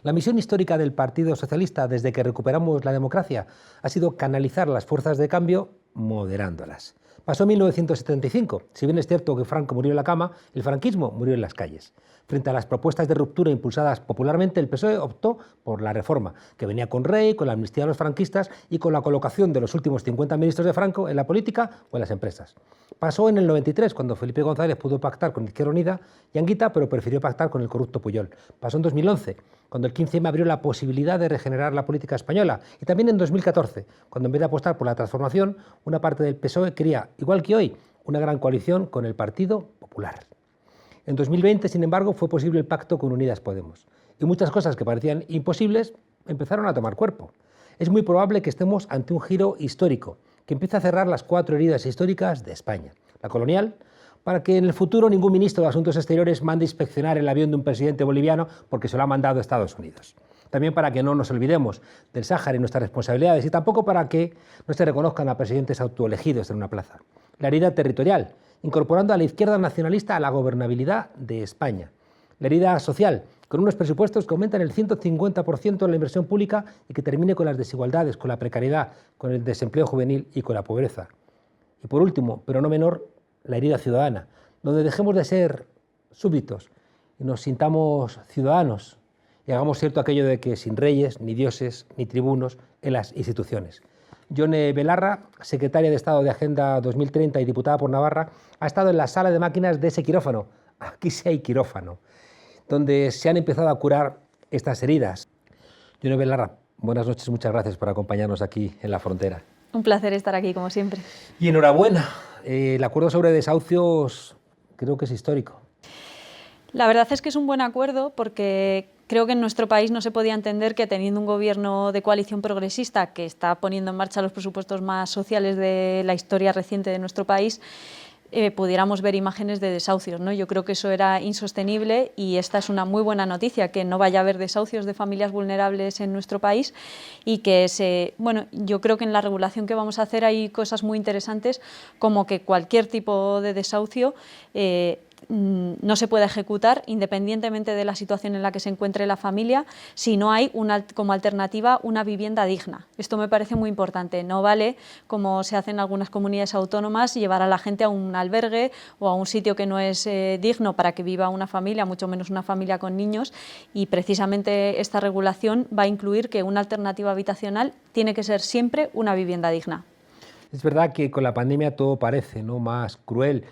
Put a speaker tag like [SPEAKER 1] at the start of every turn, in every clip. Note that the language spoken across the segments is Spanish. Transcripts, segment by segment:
[SPEAKER 1] La misión histórica del Partido Socialista desde que recuperamos la democracia ha sido canalizar las fuerzas de cambio moderándolas. Pasó en 1975. Si bien es cierto que Franco murió en la cama, el franquismo murió en las calles. Frente a las propuestas de ruptura impulsadas popularmente, el PSOE optó por la reforma, que venía con Rey, con la amnistía a los franquistas y con la colocación de los últimos 50 ministros de Franco en la política o en las empresas. Pasó en el 93, cuando Felipe González pudo pactar con Izquierda Unida y Anguita, pero prefirió pactar con el corrupto Pujol. Pasó en 2011, cuando el 15M abrió la posibilidad de regenerar la política española. Y también en 2014, cuando en vez de apostar por la transformación, una parte del PSOE quería, igual que hoy, una gran coalición con el Partido Popular. En 2020, sin embargo, fue posible el pacto con Unidas Podemos. Y muchas cosas que parecían imposibles empezaron a tomar cuerpo. Es muy probable que estemos ante un giro histórico, que empiece a cerrar las 4 heridas históricas de España. La colonial, para que en el futuro ningún ministro de Asuntos Exteriores mande inspeccionar el avión de un presidente boliviano porque se lo ha mandado a Estados Unidos. También para que no nos olvidemos del Sáhara y nuestras responsabilidades, y tampoco para que no se reconozcan a presidentes autoelegidos en una plaza. La herida territorial, incorporando a la izquierda nacionalista a la gobernabilidad de España. La herida social, con unos presupuestos que aumentan el 150% en la inversión pública y que termine con las desigualdades, con la precariedad, con el desempleo juvenil y con la pobreza. Y por último, pero no menor, la herida ciudadana, donde dejemos de ser súbditos y nos sintamos ciudadanos y hagamos cierto aquello de que sin reyes, ni dioses, ni tribunos en las instituciones. Yone Belarra, secretaria de Estado de Agenda 2030 y diputada por Navarra, ha estado en la sala de máquinas de ese quirófano, aquí sí hay quirófano, donde se han empezado a curar estas heridas. Yone Belarra, buenas noches, muchas gracias por acompañarnos aquí en La Frontera.
[SPEAKER 2] Un placer estar aquí, como siempre.
[SPEAKER 1] Y enhorabuena, el acuerdo sobre desahucios creo que es histórico.
[SPEAKER 2] La verdad es que es un buen acuerdo porque creo que en nuestro país no se podía entender que teniendo un gobierno de coalición progresista que está poniendo en marcha los presupuestos más sociales de la historia reciente de nuestro país, pudiéramos ver imágenes de desahucios, ¿no? Yo creo que eso era insostenible y esta es una muy buena noticia, que no vaya a haber desahucios de familias vulnerables en nuestro país y que yo creo que en la regulación que vamos a hacer hay cosas muy interesantes, como que cualquier tipo de desahucio no se puede ejecutar independientemente de la situación en la que se encuentre la familia si no hay como alternativa una vivienda digna. Esto me parece muy importante. No vale, como se hace en algunas comunidades autónomas, llevar a la gente a un albergue o a un sitio que no es digno para que viva una familia, mucho menos una familia con niños, y precisamente esta regulación va a incluir que una alternativa habitacional tiene que ser siempre una vivienda digna.
[SPEAKER 1] Es verdad que con la pandemia todo parece, ¿no?, más cruel,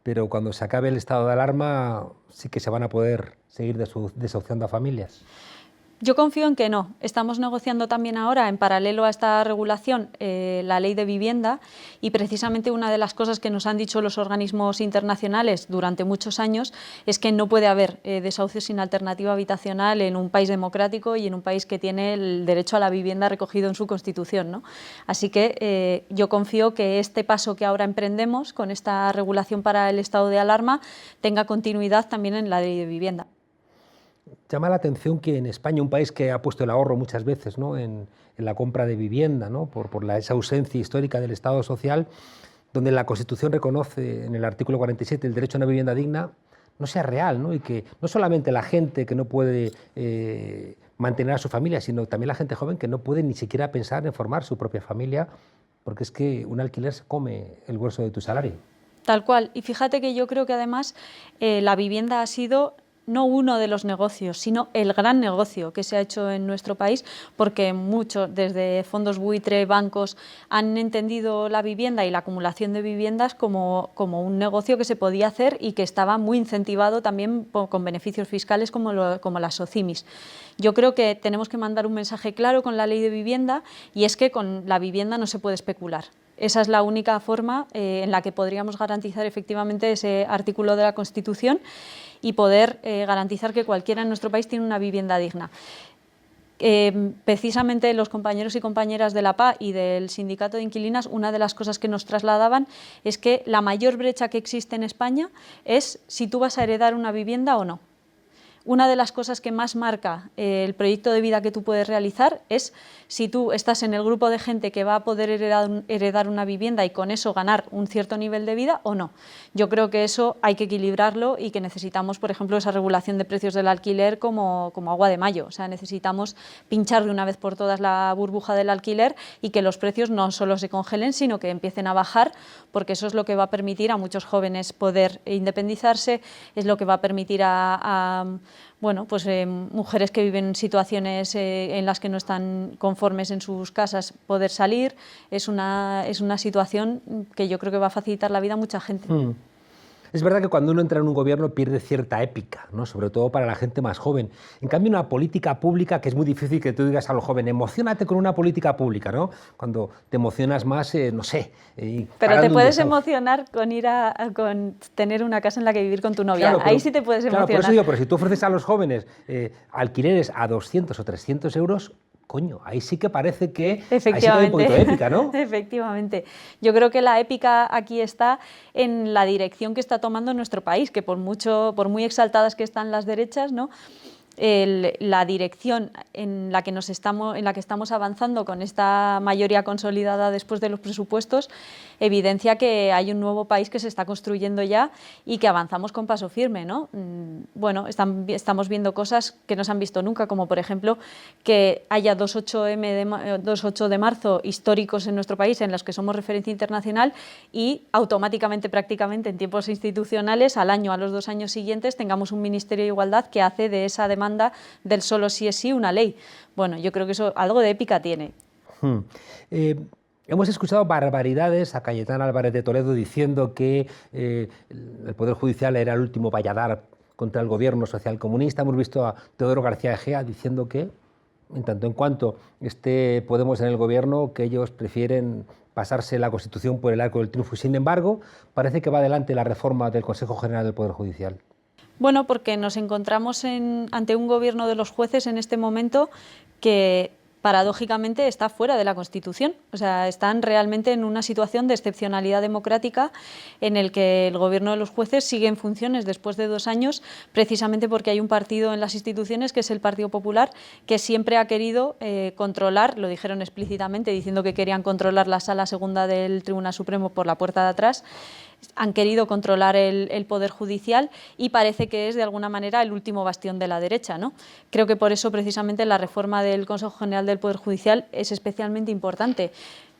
[SPEAKER 1] pero cuando se acabe el estado de alarma sí que se van a poder seguir desahuciando a familias.
[SPEAKER 2] Yo confío en que no. Estamos negociando también ahora, en paralelo a esta regulación, la ley de vivienda, y precisamente una de las cosas que nos han dicho los organismos internacionales durante muchos años es que no puede haber desahucios sin alternativa habitacional en un país democrático y en un país que tiene el derecho a la vivienda recogido en su Constitución, ¿no? Así que yo confío que este paso que ahora emprendemos con esta regulación para el estado de alarma tenga continuidad también en la ley de vivienda.
[SPEAKER 1] Llama la atención que en España, un país que ha puesto el ahorro muchas veces, ¿no?, en la compra de vivienda, ¿no?, por esa ausencia histórica del Estado social, donde la Constitución reconoce en el artículo 47 el derecho a una vivienda digna, no sea real, ¿no?, y que no solamente la gente que no puede mantener a su familia, sino también la gente joven que no puede ni siquiera pensar en formar su propia familia, porque es que un alquiler se come el grueso de tu salario.
[SPEAKER 2] Tal cual. Y fíjate que yo creo que además la vivienda ha sido no uno de los negocios, sino el gran negocio que se ha hecho en nuestro país, porque muchos, desde fondos buitre, bancos, han entendido la vivienda y la acumulación de viviendas como un negocio que se podía hacer y que estaba muy incentivado también con beneficios fiscales como las SOCIMIs. Yo creo que tenemos que mandar un mensaje claro con la ley de vivienda, y es que con la vivienda no se puede especular. Esa es la única forma en la que podríamos garantizar efectivamente ese artículo de la Constitución y poder garantizar que cualquiera en nuestro país tiene una vivienda digna. Precisamente los compañeros y compañeras de la PA y del Sindicato de Inquilinas, una de las cosas que nos trasladaban es que la mayor brecha que existe en España es si tú vas a heredar una vivienda o no. una de las cosas que más marca el proyecto de vida que tú puedes realizar es si tú estás en el grupo de gente que va a poder heredar una vivienda y con eso ganar un cierto nivel de vida o no. Yo creo que eso hay que equilibrarlo y que necesitamos, por ejemplo, esa regulación de precios del alquiler como agua de mayo. O sea, necesitamos pinchar de una vez por todas la burbuja del alquiler y que los precios no solo se congelen, sino que empiecen a bajar, porque eso es lo que va a permitir a muchos jóvenes poder independizarse, es lo que va a permitir bueno, pues, mujeres que viven en situaciones en las que no están conformes en sus casas poder salir. Es una situación que yo creo que va a facilitar la vida a mucha gente.
[SPEAKER 1] Es verdad que cuando uno entra en un gobierno pierde cierta épica, ¿no? Sobre todo para la gente más joven. En cambio, una política pública, que es muy difícil que tú digas a los jóvenes, emocionate con una política pública, ¿no? Cuando te emocionas más, no sé.
[SPEAKER 2] Pero te puedes emocionar con tener una casa en la que vivir con tu novia. Claro, ahí sí te puedes emocionar.
[SPEAKER 1] Claro, por eso digo, pero si tú ofreces a los jóvenes alquileres a 200 o 300 euros, coño, ahí sí que parece que ahí sí que hay un poquito de épica, ¿no?
[SPEAKER 2] Efectivamente. Yo creo que la épica aquí está en la dirección que está tomando nuestro país, que por muy exaltadas que están las derechas, ¿no? La dirección en la que estamos avanzando con esta mayoría consolidada después de los presupuestos evidencia que hay un nuevo país que se está construyendo ya y que avanzamos con paso firme, ¿no? Bueno, estamos viendo cosas que no se han visto nunca, como por ejemplo que haya 2-8 de marzo históricos en nuestro país en los que somos referencia internacional y automáticamente, prácticamente en tiempos institucionales, al año, a los 2 años siguientes, tengamos un Ministerio de Igualdad que hace de esa demanda del solo sí es sí una ley. Bueno, yo creo que eso algo de épica tiene.
[SPEAKER 1] Hemos escuchado barbaridades a Cayetana Álvarez de Toledo diciendo que el Poder Judicial era el último valladar contra el gobierno socialcomunista. Hemos visto a Teodoro García Egea diciendo que, en tanto en cuanto esté Podemos en el gobierno, que ellos prefieren pasarse la Constitución por el arco del triunfo. Sin embargo, parece que va adelante la reforma del Consejo General del Poder Judicial.
[SPEAKER 2] Bueno, porque nos encontramos ante un gobierno de los jueces en este momento que paradójicamente está fuera de la Constitución. O sea, están realmente en una situación de excepcionalidad democrática en el que el gobierno de los jueces sigue en funciones después de 2 años, precisamente porque hay un partido en las instituciones, que es el Partido Popular, que siempre ha querido controlar, lo dijeron explícitamente, diciendo que querían controlar la Sala Segunda del Tribunal Supremo por la puerta de atrás. Han querido controlar el Poder Judicial y parece que es de alguna manera el último bastión de la derecha, ¿no? Creo que por eso precisamente la reforma del Consejo General del Poder Judicial es especialmente importante.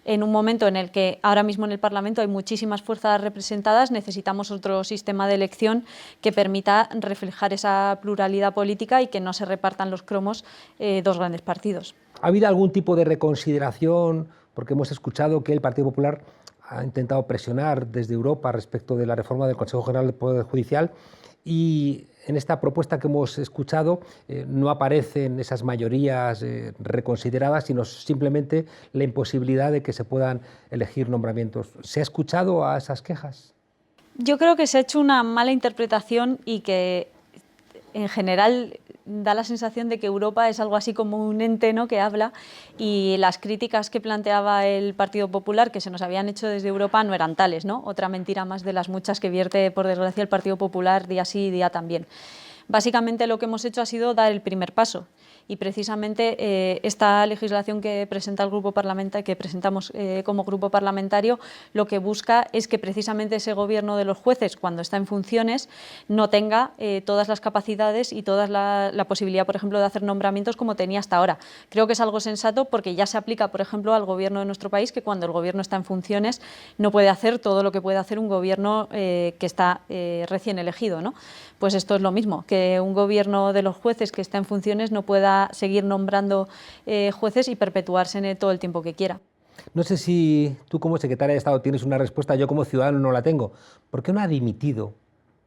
[SPEAKER 2] En un momento en el que ahora mismo en el Parlamento hay muchísimas fuerzas representadas, necesitamos otro sistema de elección que permita reflejar esa pluralidad política y que no se repartan los cromos 2 grandes partidos.
[SPEAKER 1] ¿Ha habido algún tipo de reconsideración? Porque hemos escuchado que el Partido Popular ha intentado presionar desde Europa respecto de la reforma del Consejo General del Poder Judicial y en esta propuesta que hemos escuchado no aparecen esas mayorías reconsideradas, sino simplemente la imposibilidad de que se puedan elegir nombramientos. ¿Se ha escuchado a esas quejas?
[SPEAKER 2] Yo creo que se ha hecho una mala interpretación y que en general da la sensación de que Europa es algo así como un ente, ¿no?, que habla, y las críticas que planteaba el Partido Popular, que se nos habían hecho desde Europa, no eran tales, ¿no? Otra mentira más de las muchas que vierte, por desgracia, el Partido Popular día sí y día también. Básicamente lo que hemos hecho ha sido dar el primer paso. Y precisamente esta legislación que presenta el grupo parlamentario, que presentamos como grupo parlamentario, lo que busca es que precisamente ese gobierno de los jueces, cuando está en funciones, no tenga todas las capacidades y toda la posibilidad, por ejemplo, de hacer nombramientos como tenía hasta ahora. Creo que es algo sensato porque ya se aplica, por ejemplo, al gobierno de nuestro país, que cuando el gobierno está en funciones no puede hacer todo lo que puede hacer un gobierno que está recién elegido, ¿no? Pues esto es lo mismo, que un gobierno de los jueces que está en funciones no pueda seguir nombrando jueces y perpetuarse en todo el tiempo que quiera.
[SPEAKER 1] No sé si tú como secretaria de Estado tienes una respuesta, yo como ciudadano no la tengo. ¿Por qué no ha dimitido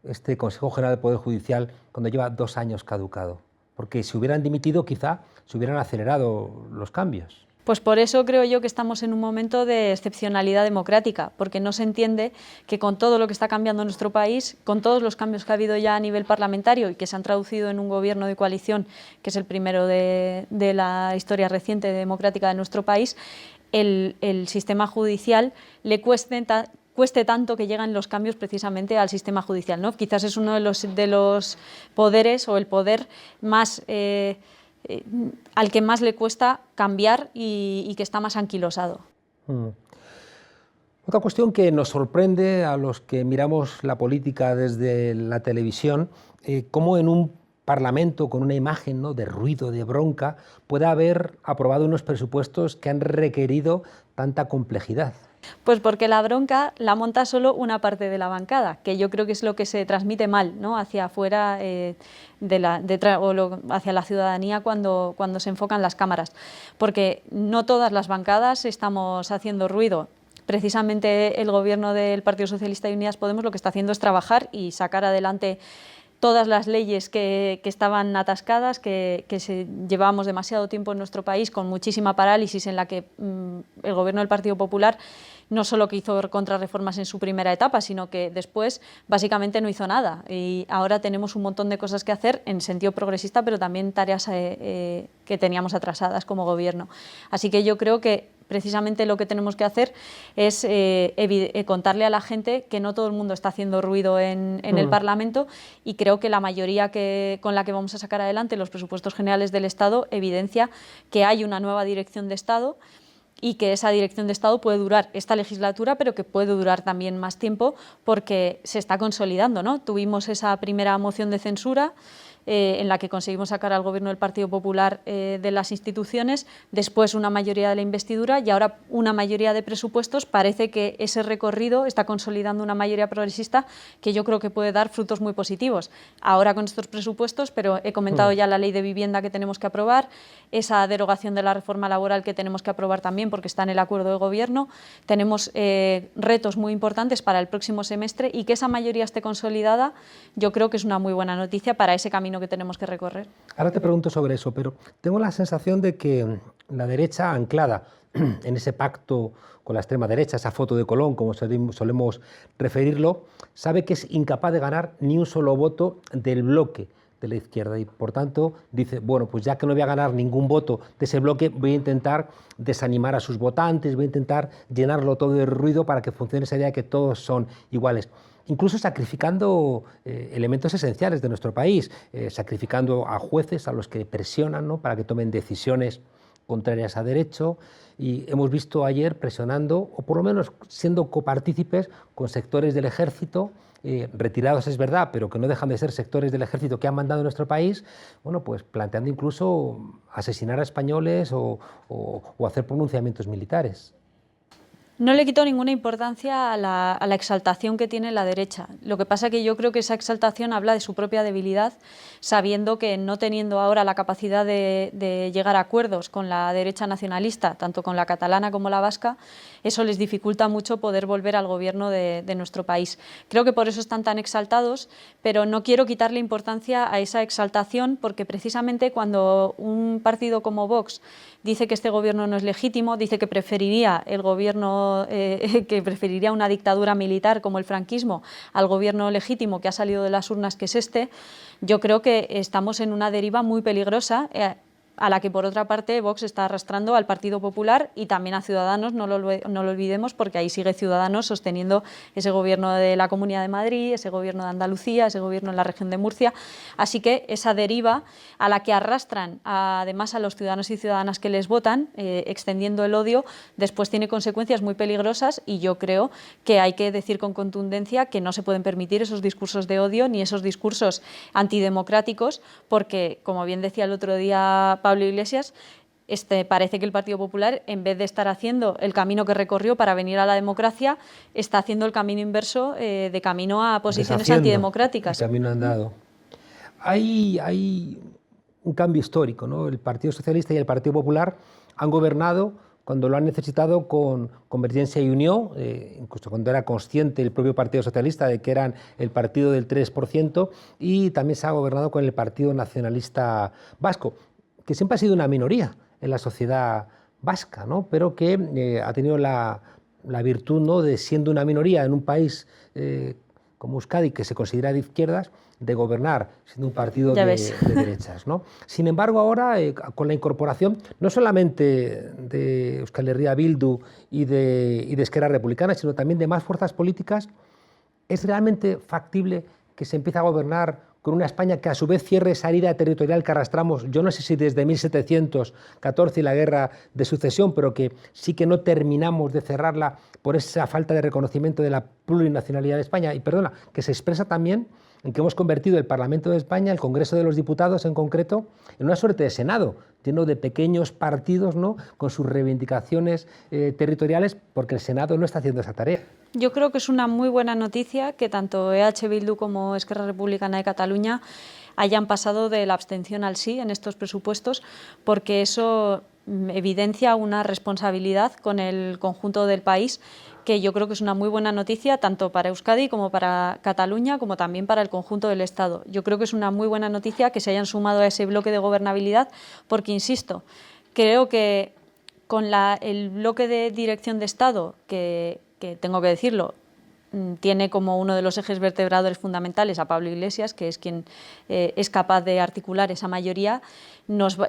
[SPEAKER 1] este Consejo General del Poder Judicial cuando lleva 2 años caducado? Porque si hubieran dimitido quizá se hubieran acelerado los cambios.
[SPEAKER 2] Pues por eso creo yo que estamos en un momento de excepcionalidad democrática, porque no se entiende que con todo lo que está cambiando en nuestro país, con todos los cambios que ha habido ya a nivel parlamentario y que se han traducido en un gobierno de coalición, que es el primero de la historia reciente democrática de nuestro país, el sistema judicial le cueste cueste tanto que lleguen los cambios precisamente al sistema judicial, ¿no? Quizás es uno de los poderes o el poder más al que más le cuesta cambiar y que está más anquilosado.
[SPEAKER 1] Otra cuestión que nos sorprende a los que miramos la política desde la televisión, cómo en un Parlamento con una imagen, ¿no?, de ruido, de bronca, puede haber aprobado unos presupuestos que han requerido tanta complejidad.
[SPEAKER 2] Pues porque la bronca la monta solo una parte de la bancada, que yo creo que es lo que se transmite mal, ¿no?, hacia afuera hacia la ciudadanía cuando se enfocan las cámaras. Porque no todas las bancadas estamos haciendo ruido. Precisamente el gobierno del Partido Socialista y Unidas Podemos lo que está haciendo es trabajar y sacar adelante todas las leyes que estaban atascadas, que llevábamos demasiado tiempo en nuestro país con muchísima parálisis, en la que el gobierno del Partido Popular no solo que hizo contrarreformas en su primera etapa, sino que después básicamente no hizo nada. Y ahora tenemos un montón de cosas que hacer en sentido progresista, pero también tareas que teníamos atrasadas como gobierno. Así que yo creo que precisamente lo que tenemos que hacer es contarle a la gente que no todo el mundo está haciendo ruido en el Parlamento, y creo que la mayoría con la que vamos a sacar adelante los presupuestos generales del Estado evidencia que hay una nueva dirección de Estado y que esa dirección de Estado puede durar esta legislatura, pero que puede durar también más tiempo porque se está consolidando, ¿no? Tuvimos esa primera moción de censura en la que conseguimos sacar al gobierno del Partido Popular de las instituciones, después una mayoría de la investidura y ahora una mayoría de presupuestos. Parece que ese recorrido está consolidando una mayoría progresista que yo creo que puede dar frutos muy positivos. Ahora con estos presupuestos, pero he comentado ya la ley de vivienda que tenemos que aprobar, esa derogación de la reforma laboral que tenemos que aprobar también porque está en el acuerdo de gobierno. Tenemos retos muy importantes para el próximo semestre y que esa mayoría esté consolidada yo creo que es una muy buena noticia para ese camino que tenemos que recorrer.
[SPEAKER 1] Ahora te pregunto sobre eso, pero tengo la sensación de que la derecha, anclada en ese pacto con la extrema derecha, esa foto de Colón, como solemos referirlo, sabe que es incapaz de ganar ni un solo voto del bloque de la izquierda y, por tanto, dice, bueno, pues ya que no voy a ganar ningún voto de ese bloque, voy a intentar desanimar a sus votantes, voy a intentar llenarlo todo de ruido para que funcione esa idea de que todos son iguales. Incluso sacrificando elementos esenciales de nuestro país, sacrificando a jueces a los que presionan, ¿no?, para que tomen decisiones contrarias a derecho, y hemos visto ayer presionando, o por lo menos siendo copartícipes con sectores del ejército, retirados es verdad, pero que no dejan de ser sectores del ejército que han mandado en nuestro país, bueno, pues planteando incluso asesinar a españoles o hacer pronunciamientos militares.
[SPEAKER 2] No le quito ninguna importancia a la exaltación que tiene la derecha. Lo que pasa es que yo creo que esa exaltación habla de su propia debilidad, sabiendo que no teniendo ahora la capacidad de llegar a acuerdos con la derecha nacionalista, tanto con la catalana como la vasca, eso les dificulta mucho poder volver al gobierno de nuestro país. Creo que por eso están tan exaltados, pero no quiero quitarle importancia a esa exaltación, porque precisamente cuando un partido como Vox dice que este gobierno no es legítimo, dice que preferiría el gobierno que preferiría una dictadura militar como el franquismo al gobierno legítimo que ha salido de las urnas, que es este, yo creo que estamos en una deriva muy peligrosa a la que, por otra parte, Vox está arrastrando al Partido Popular y también a Ciudadanos, no lo olvidemos, porque ahí sigue Ciudadanos sosteniendo ese gobierno de la Comunidad de Madrid, ese gobierno de Andalucía, ese gobierno en la región de Murcia. Así que esa deriva a la que arrastran además a los ciudadanos y ciudadanas que les votan, extendiendo el odio, después tiene consecuencias muy peligrosas, y yo creo que hay que decir con contundencia que no se pueden permitir esos discursos de odio ni esos discursos antidemocráticos, porque, como bien decía el otro día Pablo Iglesias, parece que el Partido Popular, en vez de estar haciendo el camino que recorrió para venir a la democracia, está haciendo el camino inverso, de camino a posiciones antidemocráticas.
[SPEAKER 1] El camino andado. Hay un cambio histórico, ¿no? El Partido Socialista y el Partido Popular han gobernado cuando lo han necesitado con Convergencia y Unió, incluso cuando era consciente el propio Partido Socialista de que eran el partido del 3%, y también se ha gobernado con el Partido Nacionalista Vasco, que siempre ha sido una minoría en la sociedad vasca, ¿no?, pero que ha tenido la virtud, ¿no?, de, siendo una minoría en un país como Euskadi, que se considera de izquierdas, de gobernar siendo un partido de derechas, ¿no? Sin embargo, ahora, con la incorporación no solamente de Euskal Herria Bildu y de Esquerra Republicana, sino también de más fuerzas políticas, ¿es realmente factible que se empiece a gobernar con una España que a su vez cierre esa herida territorial que arrastramos, yo no sé si desde 1714 y la guerra de sucesión, pero que sí que no terminamos de cerrarla por esa falta de reconocimiento de la plurinacionalidad de España? Y perdona, que se expresa también en que hemos convertido el Parlamento de España, el Congreso de los Diputados en concreto, en una suerte de Senado, lleno de pequeños partidos, ¿no?, con sus reivindicaciones territoriales, porque el Senado no está haciendo esa tarea.
[SPEAKER 2] Yo creo que es una muy buena noticia que tanto EH Bildu como Esquerra Republicana de Cataluña hayan pasado de la abstención al sí en estos presupuestos, porque eso evidencia una responsabilidad con el conjunto del país, que yo creo que es una muy buena noticia tanto para Euskadi como para Cataluña, como también para el conjunto del Estado. Yo creo que es una muy buena noticia que se hayan sumado a ese bloque de gobernabilidad, porque, insisto, creo que con el bloque de dirección de Estado, que tengo que decirlo, tiene como uno de los ejes vertebradores fundamentales a Pablo Iglesias, que es quien es capaz de articular esa mayoría,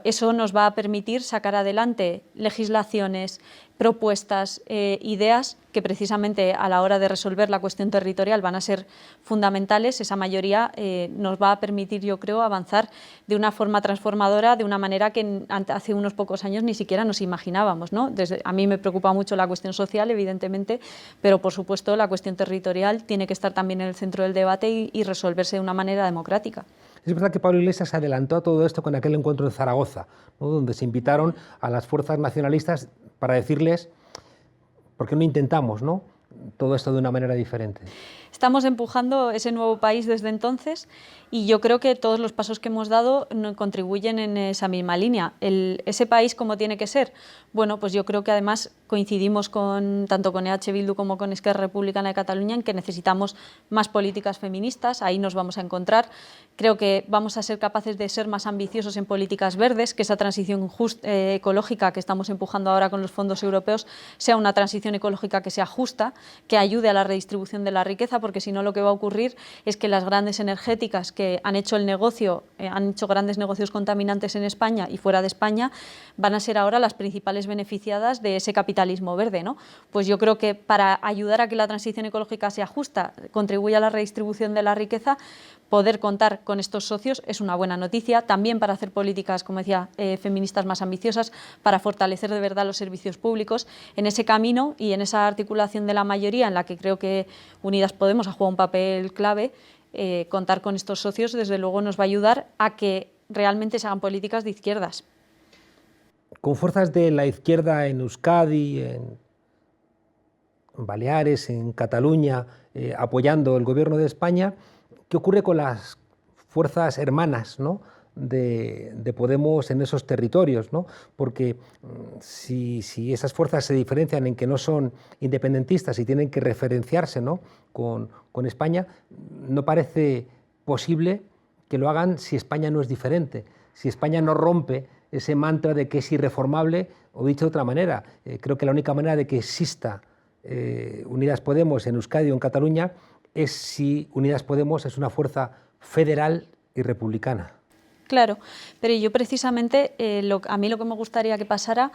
[SPEAKER 2] eso nos va a permitir sacar adelante legislaciones, propuestas, ideas que precisamente a la hora de resolver la cuestión territorial van a ser fundamentales. Esa mayoría nos va a permitir, yo creo, avanzar de una forma transformadora, de una manera que hace unos pocos años ni siquiera nos imaginábamos, ¿no? A mí me preocupa mucho la cuestión social, evidentemente, pero por supuesto la cuestión territorial tiene que estar también en el centro del debate y resolverse de una manera democrática.
[SPEAKER 1] Es verdad que Pablo Iglesias adelantó a todo esto con aquel encuentro en Zaragoza, ¿no?, donde se invitaron a las fuerzas nacionalistas para decirles por qué no intentamos, ¿no?, todo esto de una manera diferente.
[SPEAKER 2] Estamos empujando ese nuevo país desde entonces y yo creo que todos los pasos que hemos dado contribuyen en esa misma línea. Ese país, ¿cómo tiene que ser? Bueno, pues yo creo que además coincidimos tanto con EH Bildu como con Esquerra Republicana de Cataluña en que necesitamos más políticas feministas, ahí nos vamos a encontrar. Creo que vamos a ser capaces de ser más ambiciosos en políticas verdes, que esa transición ecológica que estamos empujando ahora con los fondos europeos sea una transición ecológica que sea justa, que ayude a la redistribución de la riqueza, porque si no lo que va a ocurrir es que las grandes energéticas que han hecho el negocio, han hecho grandes negocios contaminantes en España y fuera de España, van a ser ahora las principales beneficiadas de ese capitalismo verde, ¿no? Pues yo creo que para ayudar a que la transición ecológica sea justa, contribuya a la redistribución de la riqueza, poder contar con estos socios es una buena noticia, también para hacer políticas, como decía, feministas más ambiciosas, para fortalecer de verdad los servicios públicos. En ese camino y en esa articulación de la mayoría, en la que creo que Unidas Podemos ha jugado un papel clave, contar con estos socios desde luego nos va a ayudar a que realmente se hagan políticas de izquierdas.
[SPEAKER 1] Con fuerzas de la izquierda en Euskadi, en Baleares, en Cataluña, apoyando el gobierno de España, ¿qué ocurre con las fuerzas hermanas, ¿no?, de Podemos en esos territorios, ¿no? Porque si esas fuerzas se diferencian en que no son independentistas y tienen que referenciarse, ¿no?, con España, no parece posible que lo hagan si España no es diferente, si España no rompe ese mantra de que es irreformable, o dicho de otra manera, creo que la única manera de que exista Unidas Podemos en Euskadi o en Cataluña es si Unidas Podemos es una fuerza federal y republicana.
[SPEAKER 2] Claro, pero yo precisamente, a mí lo que me gustaría que pasara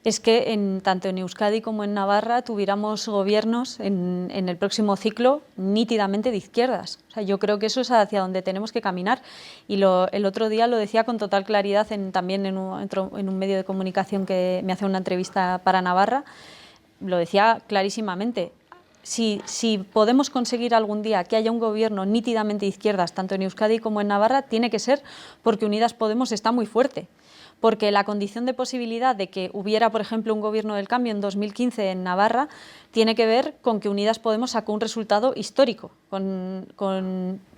[SPEAKER 2] es que tanto en Euskadi como en Navarra tuviéramos gobiernos en el próximo ciclo nítidamente de izquierdas. O sea, yo creo que eso es hacia donde tenemos que caminar. Y el otro día lo decía con total claridad también en un medio de comunicación que me hace una entrevista para Navarra, lo decía clarísimamente. Si podemos conseguir algún día que haya un gobierno nítidamente de izquierdas, tanto en Euskadi como en Navarra, tiene que ser porque Unidas Podemos está muy fuerte. Porque la condición de posibilidad de que hubiera, por ejemplo, un gobierno del cambio en 2015 en Navarra tiene que ver con que Unidas Podemos sacó un resultado histórico, con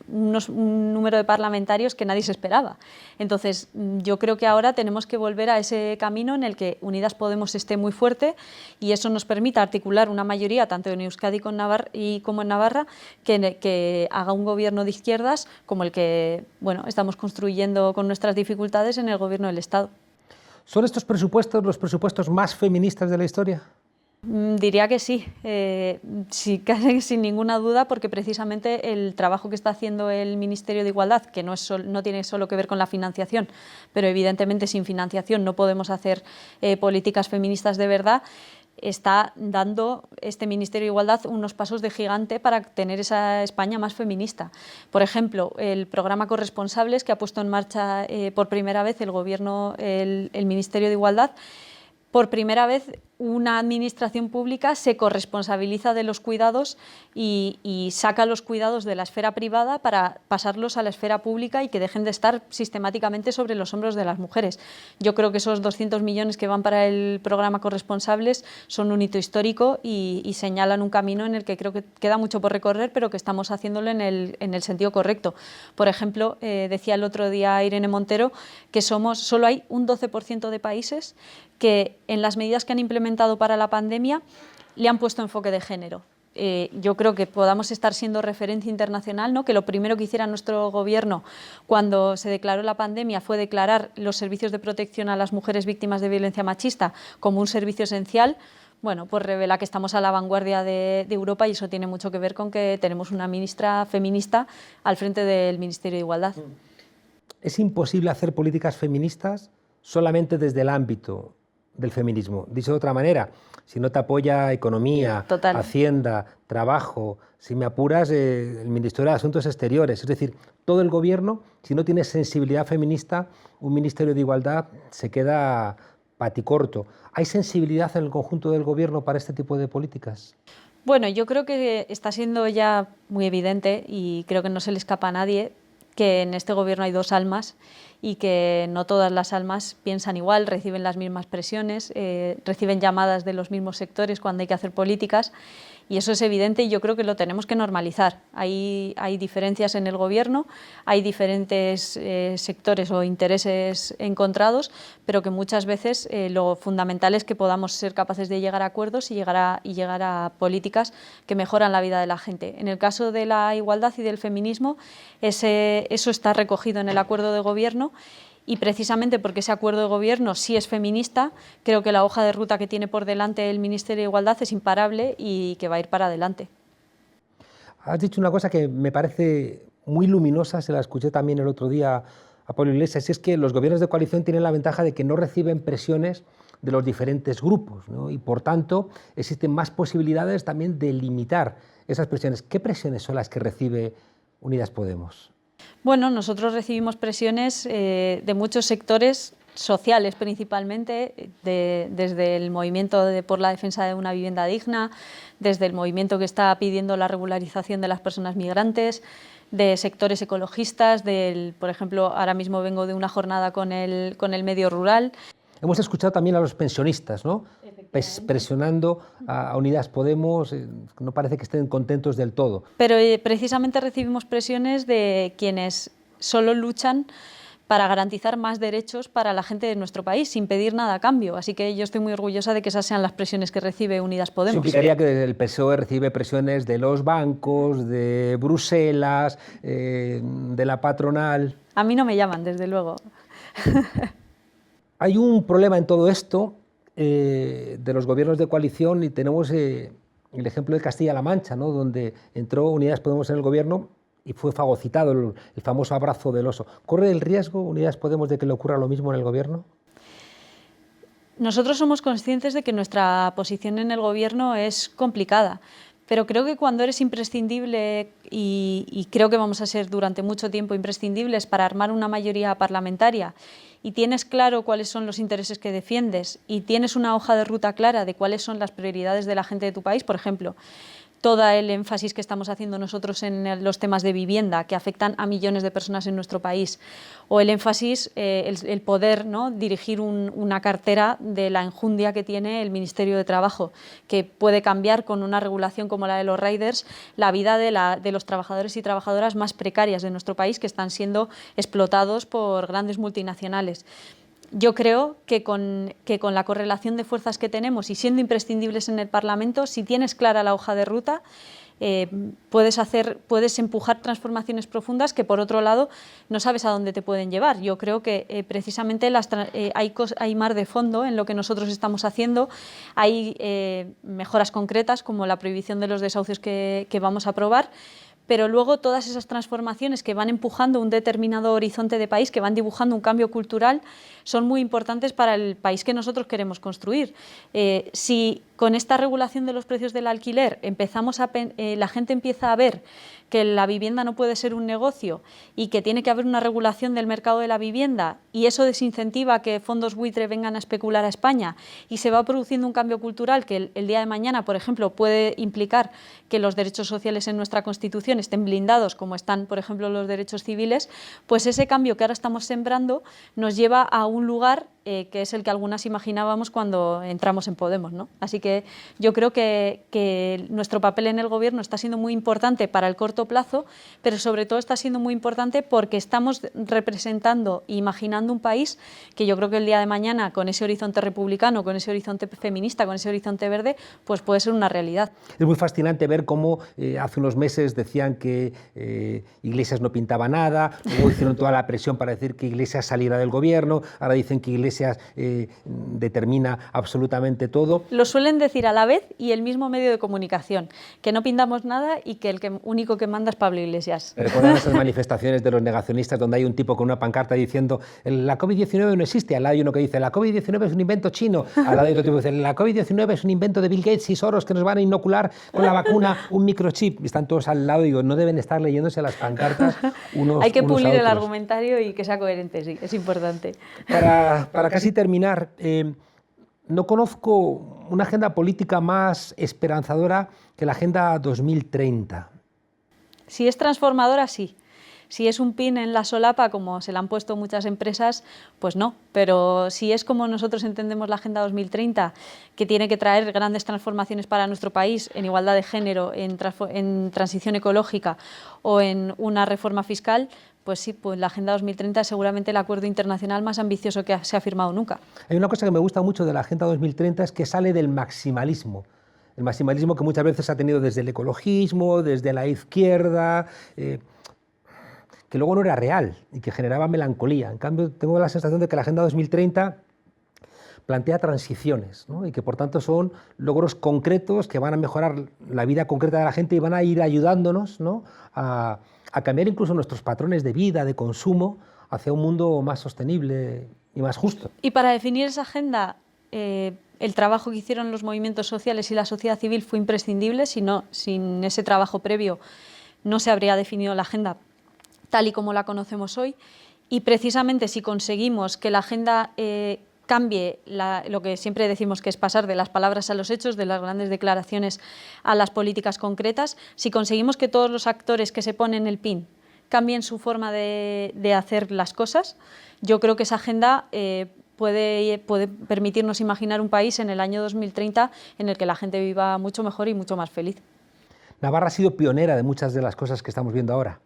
[SPEAKER 2] un número de parlamentarios que nadie se esperaba. Entonces, yo creo que ahora tenemos que volver a ese camino en el que Unidas Podemos esté muy fuerte y eso nos permita articular una mayoría, tanto en Euskadi como en Navarra, que haga un gobierno de izquierdas como el que estamos construyendo con nuestras dificultades en el gobierno del Estado.
[SPEAKER 1] ¿Son estos presupuestos los presupuestos más feministas de la historia?
[SPEAKER 2] Diría que sí, sí, casi sin ninguna duda, porque precisamente el trabajo que está haciendo el Ministerio de Igualdad, que no tiene solo que ver con la financiación, pero evidentemente sin financiación no podemos hacer políticas feministas de verdad, está dando este Ministerio de Igualdad unos pasos de gigante para tener esa España más feminista. Por ejemplo, el programa Corresponsables, que ha puesto en marcha por primera vez el Gobierno, el Ministerio de Igualdad. Por primera vez, una administración pública se corresponsabiliza de los cuidados y saca los cuidados de la esfera privada para pasarlos a la esfera pública y que dejen de estar sistemáticamente sobre los hombros de las mujeres. Yo creo que esos 200 millones que van para el programa Corresponsables son un hito histórico y señalan un camino en el que creo que queda mucho por recorrer, pero que estamos haciéndolo en el sentido correcto. Por ejemplo, decía el otro día Irene Montero que solo hay un 12% de países que en las medidas que han implementado para la pandemia le han puesto enfoque de género. Yo creo que podamos estar siendo referencia internacional, ¿no? Que lo primero que hiciera nuestro gobierno cuando se declaró la pandemia fue declarar los servicios de protección a las mujeres víctimas de violencia machista como un servicio esencial. Bueno, pues revela que estamos a la vanguardia de Europa y eso tiene mucho que ver con que tenemos una ministra feminista al frente del Ministerio de Igualdad.
[SPEAKER 1] Es imposible hacer políticas feministas solamente desde el ámbito del feminismo. Dicho de otra manera, si no te apoya economía,
[SPEAKER 2] Total.
[SPEAKER 1] Hacienda, trabajo, si me apuras, el Ministerio de Asuntos Exteriores, es decir, todo el gobierno, si no tiene sensibilidad feminista, un Ministerio de Igualdad se queda paticorto. ¿Hay sensibilidad en el conjunto del gobierno para este tipo de políticas?
[SPEAKER 2] Bueno, yo creo que está siendo ya muy evidente y creo que no se le escapa a nadie que en este gobierno hay dos almas y que no todas las almas piensan igual, reciben las mismas presiones, reciben llamadas de los mismos sectores cuando hay que hacer políticas y eso es evidente y yo creo que lo tenemos que normalizar. Hay diferencias en el gobierno, hay diferentes sectores o intereses encontrados, pero que muchas veces lo fundamental es que podamos ser capaces de llegar a acuerdos y llegar a políticas que mejoran la vida de la gente. En el caso de la igualdad y del feminismo, eso está recogido en el acuerdo de gobierno. Y precisamente porque ese acuerdo de gobierno sí es feminista, creo que la hoja de ruta que tiene por delante el Ministerio de Igualdad es imparable y que va a ir para adelante.
[SPEAKER 1] Has dicho una cosa que me parece muy luminosa, se la escuché también el otro día a Pablo Iglesias, y es que los gobiernos de coalición tienen la ventaja de que no reciben presiones de los diferentes grupos, ¿no? Y por tanto existen más posibilidades también de limitar esas presiones. ¿Qué presiones son las que recibe Unidas Podemos?
[SPEAKER 2] Bueno, nosotros recibimos presiones de muchos sectores sociales principalmente, desde el movimiento por la defensa de una vivienda digna, desde el movimiento que está pidiendo la regularización de las personas migrantes, de sectores ecologistas, por ejemplo, ahora mismo vengo de una jornada con el medio rural.
[SPEAKER 1] Hemos escuchado también a los pensionistas, ¿no? Presionando a Unidas Podemos, no parece que estén contentos del todo.
[SPEAKER 2] Pero precisamente recibimos presiones de quienes solo luchan para garantizar más derechos para la gente de nuestro país, sin pedir nada a cambio. Así que yo estoy muy orgullosa de que esas sean las presiones que recibe Unidas Podemos.
[SPEAKER 1] Eso implicaría que el PSOE recibe presiones de los bancos, de Bruselas, de la patronal.
[SPEAKER 2] A mí no me llaman, desde luego.
[SPEAKER 1] Hay un problema en todo esto de los gobiernos de coalición y tenemos el ejemplo de Castilla-La Mancha, ¿no? Donde entró Unidas Podemos en el gobierno y fue fagocitado el famoso abrazo del oso. ¿Corre el riesgo Unidas Podemos de que le ocurra lo mismo en el gobierno?
[SPEAKER 2] Nosotros somos conscientes de que nuestra posición en el gobierno es complicada, pero creo que cuando eres imprescindible, y creo que vamos a ser durante mucho tiempo imprescindibles para armar una mayoría parlamentaria, y tienes claro cuáles son los intereses que defiendes y tienes una hoja de ruta clara de cuáles son las prioridades de la gente de tu país, por ejemplo, todo el énfasis que estamos haciendo nosotros en los temas de vivienda que afectan a millones de personas en nuestro país, o el énfasis, el poder, ¿no?, dirigir una cartera de la enjundia que tiene el Ministerio de Trabajo, que puede cambiar con una regulación como la de los riders la vida de los trabajadores y trabajadoras más precarias de nuestro país que están siendo explotados por grandes multinacionales. Yo creo que con la correlación de fuerzas que tenemos y siendo imprescindibles en el Parlamento, si tienes clara la hoja de ruta, puedes empujar transformaciones profundas que, por otro lado, no sabes a dónde te pueden llevar. Yo creo que precisamente hay mar de fondo en lo que nosotros estamos haciendo. Hay mejoras concretas, como la prohibición de los desahucios que vamos a aprobar, pero luego todas esas transformaciones que van empujando un determinado horizonte de país, que van dibujando un cambio cultural, son muy importantes para el país que nosotros queremos construir. Si con esta regulación de los precios del alquiler la gente empieza a ver que la vivienda no puede ser un negocio y que tiene que haber una regulación del mercado de la vivienda, y eso desincentiva que fondos buitre vengan a especular a España, y se va produciendo un cambio cultural que el día de mañana, por ejemplo, puede implicar que los derechos sociales en nuestra Constitución estén blindados, como están, por ejemplo, los derechos civiles, pues ese cambio que ahora estamos sembrando nos lleva a un lugar que es el que algunas imaginábamos cuando entramos en Podemos, ¿no? Así que yo creo que nuestro papel en el Gobierno está siendo muy importante para el corto plazo, pero sobre todo está siendo muy importante porque estamos representando e imaginando un país que yo creo que el día de mañana, con ese horizonte republicano, con ese horizonte feminista, con ese horizonte verde, pues puede ser una realidad.
[SPEAKER 1] Es muy fascinante ver cómo hace unos meses decían que Iglesias no pintaba nada, luego hicieron toda la presión para decir que Iglesias saliera del Gobierno, ahora dicen que Iglesias determina absolutamente todo.
[SPEAKER 2] Lo suelen decir a la vez y el mismo medio de comunicación, que no pintamos nada y que el único que manda es Pablo Iglesias.
[SPEAKER 1] ¿Recuerdan esas manifestaciones de los negacionistas donde hay un tipo con una pancarta diciendo la COVID-19 no existe? Al lado hay uno que dice la COVID-19 es un invento chino, al lado hay otro tipo que dice la COVID-19 es un invento de Bill Gates y Soros que nos van a inocular con la vacuna un microchip. Están todos al lado y digo, no deben estar leyéndose las pancartas unos
[SPEAKER 2] Hay que
[SPEAKER 1] unos
[SPEAKER 2] pulir
[SPEAKER 1] a
[SPEAKER 2] el
[SPEAKER 1] otros.
[SPEAKER 2] argumentario y que sea coherente, sí, es importante.
[SPEAKER 1] Para casi terminar, no conozco una agenda política más esperanzadora que la Agenda 2030.
[SPEAKER 2] Si es transformadora, sí. Si es un pin en la solapa, como se la han puesto muchas empresas, pues no. Pero si es como nosotros entendemos la Agenda 2030, que tiene que traer grandes transformaciones para nuestro país en igualdad de género, en transición ecológica o en una reforma fiscal, pues sí, pues la Agenda 2030 es seguramente el acuerdo internacional más ambicioso que se ha firmado nunca.
[SPEAKER 1] Hay una cosa que me gusta mucho de la Agenda 2030 es que sale del maximalismo. El maximalismo que muchas veces ha tenido desde el ecologismo, desde la izquierda, que luego no era real y que generaba melancolía. En cambio, tengo la sensación de que la Agenda 2030 plantea transiciones, ¿no? Y que por tanto son logros concretos que van a mejorar la vida concreta de la gente y van a ir ayudándonos, ¿no? a cambiar incluso nuestros patrones de vida, de consumo, hacia un mundo más sostenible y más justo.
[SPEAKER 2] Y para definir esa agenda, el trabajo que hicieron los movimientos sociales y la sociedad civil fue imprescindible. Sin ese trabajo previo no se habría definido la agenda tal y como la conocemos hoy. Y precisamente si conseguimos que la agenda cambie lo que siempre decimos que es pasar de las palabras a los hechos, de las grandes declaraciones a las políticas concretas, si conseguimos que todos los actores que se ponen el pin cambien su forma de hacer las cosas, yo creo que esa agenda puede permitirnos imaginar un país en el año 2030 en el que la gente viva mucho mejor y mucho más feliz.
[SPEAKER 1] Navarra ha sido pionera de muchas de las cosas que estamos viendo ahora.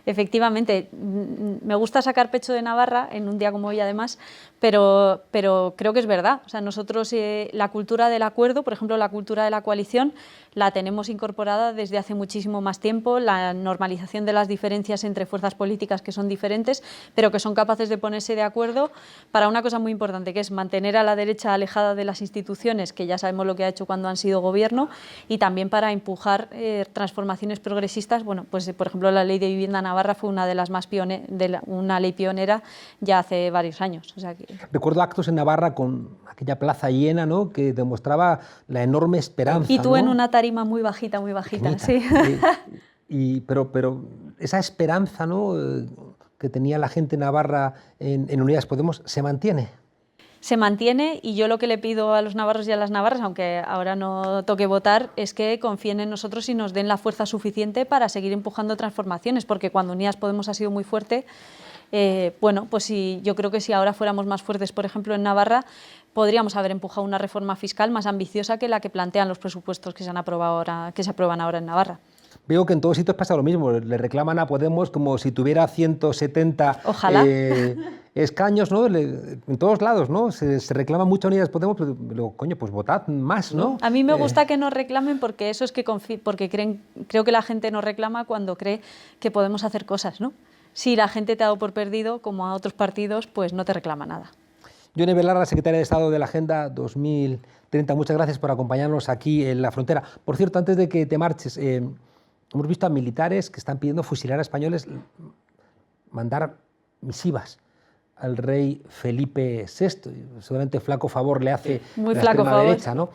[SPEAKER 2] Efectivamente, me gusta sacar pecho de Navarra en un día como hoy además, pero creo que es verdad. O sea, nosotros la cultura del acuerdo, por ejemplo, la cultura de la coalición, la tenemos incorporada desde hace muchísimo más tiempo, la normalización de las diferencias entre fuerzas políticas que son diferentes, pero que son capaces de ponerse de acuerdo para una cosa muy importante, que es mantener a la derecha alejada de las instituciones, que ya sabemos lo que ha hecho cuando han sido gobierno, y también para empujar transformaciones progresistas. Bueno, pues por ejemplo, la ley de vivienda Navarra fue una de las más una ley pionera ya hace varios años. O sea que...
[SPEAKER 1] Recuerdo actos en Navarra con aquella plaza llena, ¿no?, que demostraba la enorme esperanza.
[SPEAKER 2] Y tú,
[SPEAKER 1] ¿no?,
[SPEAKER 2] en una tarima muy bajita, sí.
[SPEAKER 1] Pero esa esperanza, ¿no?, que tenía la gente navarra en Unidas Podemos, ¿se mantiene?
[SPEAKER 2] Se mantiene, y yo lo que le pido a los navarros y a las navarras, aunque ahora no toque votar, es que confíen en nosotros y nos den la fuerza suficiente para seguir empujando transformaciones, porque cuando Unidas Podemos ha sido muy fuerte, bueno, pues yo creo que si ahora fuéramos más fuertes, por ejemplo, en Navarra, podríamos haber empujado una reforma fiscal más ambiciosa que la que plantean los presupuestos que se aprueban ahora en Navarra.
[SPEAKER 1] Veo que en todos sitios pasa lo mismo, le reclaman a Podemos como si tuviera 170
[SPEAKER 2] Ojalá.
[SPEAKER 1] Escaños, ¿no? En todos lados, ¿no? Se reclama mucho Unidas Podemos, pero luego, coño, pues votad más, ¿no?
[SPEAKER 2] A mí me gusta que nos reclamen porque eso es que porque creo que la gente nos reclama cuando cree que podemos hacer cosas, ¿no? Si la gente te ha dado por perdido, como a otros partidos, pues no te reclama nada.
[SPEAKER 1] Yone Belarra, secretaria de Estado de la Agenda 2030, muchas gracias por acompañarnos aquí en la frontera. Por cierto, antes de que te marches, hemos visto a militares que están pidiendo fusilar a españoles, mandar misivas al rey Felipe VI. Seguramente flaco favor le hace
[SPEAKER 2] Muy
[SPEAKER 1] la
[SPEAKER 2] flaco
[SPEAKER 1] extrema
[SPEAKER 2] favor.
[SPEAKER 1] derecha, ¿no?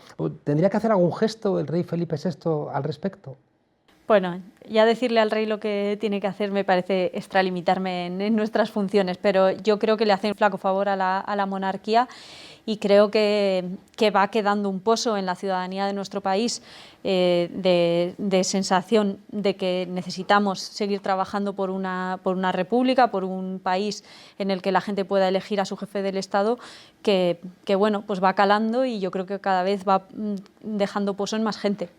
[SPEAKER 1] ¿Tendría que hacer algún gesto el rey Felipe VI al respecto?
[SPEAKER 2] Bueno, ya decirle al rey lo que tiene que hacer me parece extralimitarme en nuestras funciones, pero yo creo que le hace un flaco favor a la monarquía y creo que va quedando un pozo en la ciudadanía de nuestro país de sensación de que necesitamos seguir trabajando por una república, por un país en el que la gente pueda elegir a su jefe del Estado, que bueno, pues va calando y yo creo que cada vez va dejando pozo en más gente.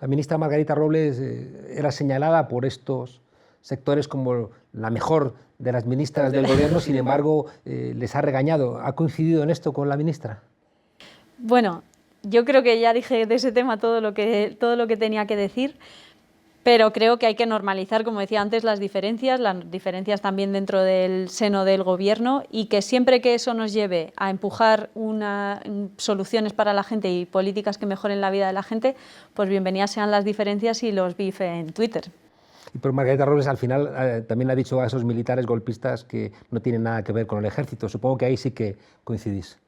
[SPEAKER 1] La ministra Margarita Robles era señalada por estos sectores como la mejor de las ministras del gobierno, sin embargo, les ha regañado. ¿Ha coincidido en esto con la ministra?
[SPEAKER 2] Bueno, yo creo que ya dije de ese tema todo lo que tenía que decir, pero creo que hay que normalizar, como decía antes, las diferencias también dentro del seno del gobierno, y que siempre que eso nos lleve a empujar soluciones para la gente y políticas que mejoren la vida de la gente, pues bienvenidas sean las diferencias y los bife en Twitter.
[SPEAKER 1] Y por Margarita Robles al final también ha dicho a esos militares golpistas que no tienen nada que ver con el ejército. Supongo que ahí sí que coincidís.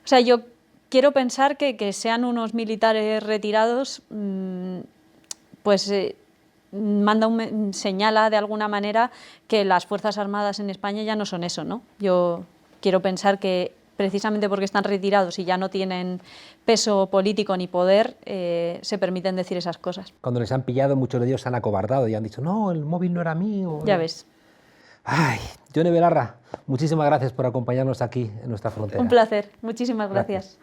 [SPEAKER 2] O sea, yo quiero pensar que sean unos militares retirados, pues señala de alguna manera que las Fuerzas Armadas en España ya no son eso, ¿no? Yo quiero pensar que precisamente porque están retirados y ya no tienen peso político ni poder, se permiten decir esas cosas.
[SPEAKER 1] Cuando les han pillado, muchos de ellos se han acobardado y han dicho, no, el móvil no era mío.
[SPEAKER 2] Ya ves.
[SPEAKER 1] Ay, Yone Belarra, muchísimas gracias por acompañarnos aquí en nuestra frontera.
[SPEAKER 2] Un placer. Muchísimas gracias.